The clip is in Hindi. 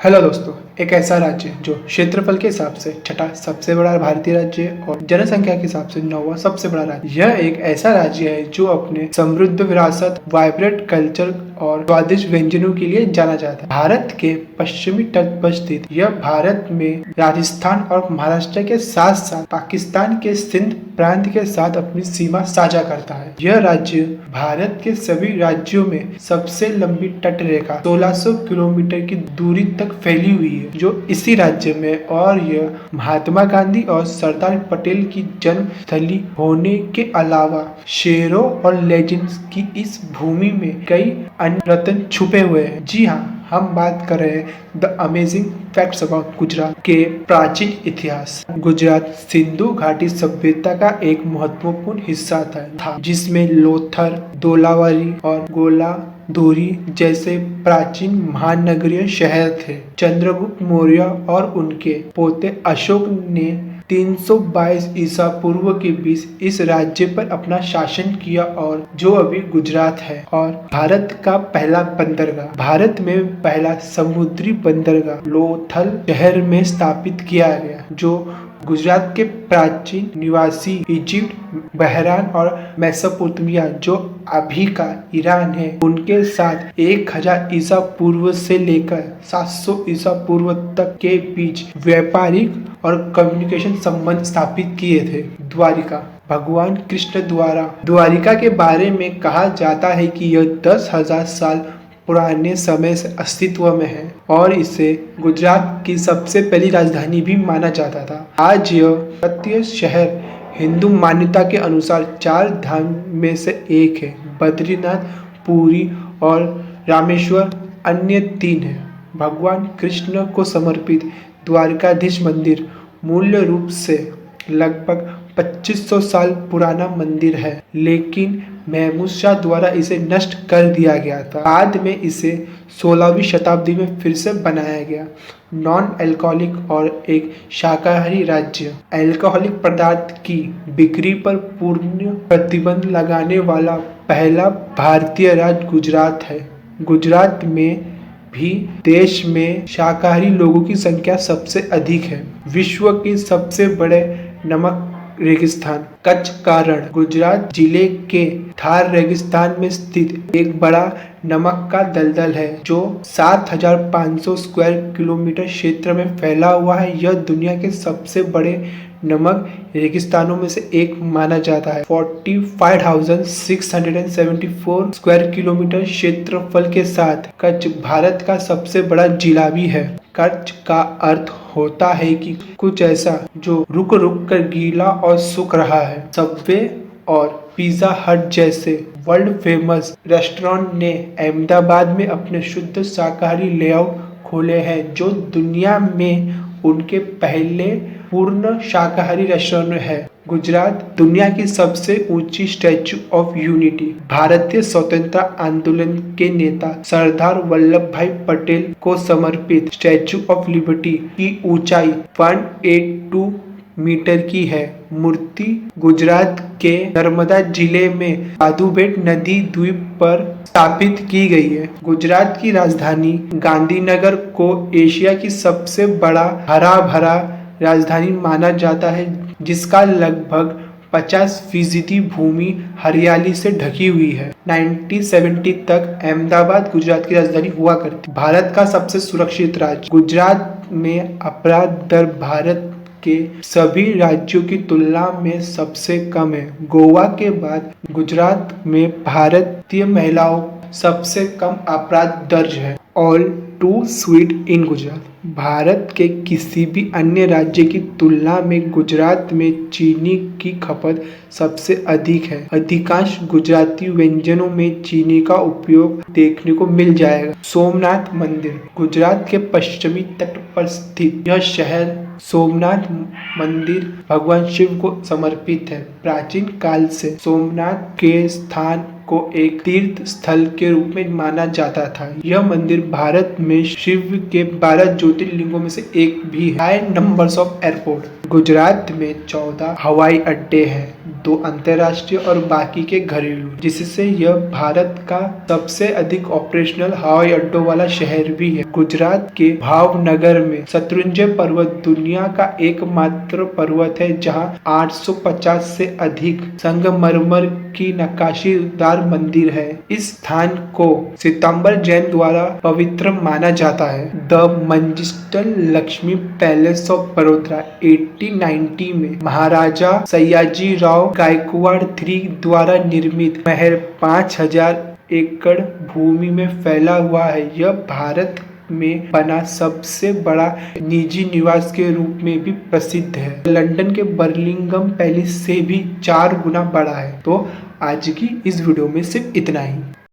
हेलो दोस्तों। एक ऐसा राज्य जो क्षेत्रफल के हिसाब से छठा सबसे बड़ा भारतीय राज्य है और जनसंख्या के हिसाब से नौवां सबसे बड़ा राज्य। यह एक ऐसा राज्य है जो अपने समृद्ध विरासत, वाइब्रेंट कल्चर और स्वादिष्ट व्यंजनों के लिए जाना जाता है। भारत के पश्चिमी तट पर स्थित यह भारत में राजस्थान और महाराष्ट्र के साथ साथ पाकिस्तान के सिंध प्रांत के साथ अपनी सीमा साझा करता है। यह राज्य भारत के सभी राज्यों में सबसे लंबी तट रेखा 1600 किलोमीटर की दूरी तक फैली हुई है, जो इसी राज्य में, और यह महात्मा गांधी और सरदार पटेल की जन्म स्थली होने के अलावा शेरों और लेजेंड्स की इस भूमि में कई अन्य रत्न छुपे हुए हैं। जी हाँ, हम बात कर रहे हैं the amazing facts about Gujarat के प्राचीन इतिहास। गुजरात सिंधु घाटी सभ्यता का एक महत्वपूर्ण हिस्सा था जिसमें लोथर, धोलावीरा और गोलाधोरी जैसे प्राचीन महानगरीय शहर थे। चंद्रगुप्त मौर्य और उनके पोते अशोक ने 322 ईसा पूर्व के बीच इस राज्य पर अपना शासन किया और जो अभी गुजरात है, और भारत का पहला बंदरगाह, भारत में पहला समुद्री बंदरगाह लोथल शहर में स्थापित किया गया, जो गुजरात के प्राचीन निवासी इजिप्ट, बहरान और मेसोपोटामिया, जो अभी का ईरान है, उनके साथ 1000 ईसा पूर्व से लेकर 700 ईसा पूर्व तक के बीच व्यापारिक और कम्युनिकेशन संबंध स्थापित किए थे। द्वारिका, भगवान कृष्ण द्वारा द्वारिका के बारे में कहा जाता है कि यह 10,000 साल पुराने समय से अस्तित्व में है और इसे गुजरात की सबसे पहली राजधानी भी माना जाता था। आज यह तटीय शहर हिंदू मान्यता के अनुसार 4 धाम में से एक है। बद्रीनाथ, पुरी और रामेश्वर अन्य 3 है। भगवान कृष्ण को समर्पित द्वारकाधीश मंदिर मूल रूप से लगभग 2500 साल पुराना मंदिर है, लेकिन महमूद शाह द्वारा इसे नष्ट कर दिया गया था। बाद में इसे 16वीं शताब्दी में फिर से बनाया गया। नॉन अल्कोहलिक और एक शाकाहारी राज्य। अल्कोहलिक पदार्थ की बिक्री पर पूर्ण प्रतिबंध लगाने वाला पहला भारतीय राज्य गुजरात है। गुजरात में भी देश में शाकाहारी लोगों की संख्या सबसे अधिक है। विश्व के सबसे बड़े नमक रेगिस्तान कच्छ का रण गुजरात जिले के थार रेगिस्तान में स्थित एक बड़ा नमक का दलदल है, जो 7500 स्क्वायर किलोमीटर क्षेत्र में फैला हुआ है। यह दुनिया के सबसे बड़े नमक रेगिस्तानों में से एक माना जाता है। 45,674 स्क्वायर किलोमीटर क्षेत्रफल के साथ कच्छ भारत का सबसे बड़ा जिला भी है। कच्छ का अर्थ होता है कि कुछ ऐसा जो रुक रुक कर गीला और सूख रहा है। सबवे और पिज्जा हट जैसे वर्ल्ड फेमस रेस्टोरेंट ने अहमदाबाद में अपने शुद्ध शाकाहारी लेआउट खोले हैं, जो दुनिया में उनके पहले पूर्ण शाकाहारी रेस्टोरेंट है। गुजरात दुनिया की सबसे ऊंची स्टैच्यू ऑफ यूनिटी, भारतीय स्वतंत्रता आंदोलन के नेता सरदार वल्लभ भाई पटेल को समर्पित स्टैच्यू ऑफ लिबर्टी की ऊंचाई 182 मीटर की है। मूर्ति गुजरात के नर्मदा जिले में साधुबेट नदी द्वीप पर स्थापित की गई है। गुजरात की राजधानी गांधीनगर को एशिया की सबसे बड़ा हरा भरा राजधानी माना जाता है, जिसका लगभग 50% भूमि हरियाली से ढकी हुई है। 1970 तक अहमदाबाद गुजरात की राजधानी हुआ करती। भारत का सबसे सुरक्षित राज्य। गुजरात में अपराध दर भारत के सभी राज्यों की तुलना में सबसे कम है। गोवा के बाद गुजरात में भारतीय महिलाओं सबसे कम अपराध दर्ज है। All too sweet in Gujarat. Bharat के किसी भी अन्य राज्य की तुलना में गुजरात में चीनी की खपत सबसे अधिक है। अधिकांश गुजराती व्यंजनों में चीनी का उपयोग देखने को मिल जाएगा। सोमनाथ मंदिर गुजरात के पश्चिमी तट पर स्थित यह शहर सोमनाथ मंदिर भगवान शिव को समर्पित है। प्राचीन काल से सोमनाथ के स्थान को एक तीर्थ स्थल के रूप में माना जाता था। यह मंदिर भारत में शिव के 12 ज्योतिर्लिंगों में से एक भी है। High numbers of airport. Gujarat में 14 हवाई अड्डे हैं, 2 अंतर्राष्ट्रीय और बाकी के घरेलू, जिससे यह भारत का सबसे अधिक ऑपरेशनल हवाई अड्डों वाला शहर भी है। गुजरात के भावनगर में शत्रुंजय पर्वत दुनिया का एकमात्र पर्वत है जहां 850 से अधिक संगमरमर की नक्काशीदार मंदिर है। इस स्थान को श्वेतांबर जैन द्वारा पवित्र माना जाता है। द मंजिस्टर लक्ष्मी पैलेस ऑफ बड़ौदा 1890 में महाराजा सयाजी राव गायकवाड़ III द्वारा निर्मित महल 5000 एकड़ भूमि में फैला हुआ है। यह भारत में बना सबसे बड़ा निजी निवास के रूप में भी प्रसिद्ध है। लंदन के बर्मिंघम पैलेस से भी 4 गुना बड़ा है। तो आज की इस वीडियो में सिर्फ इतना ही।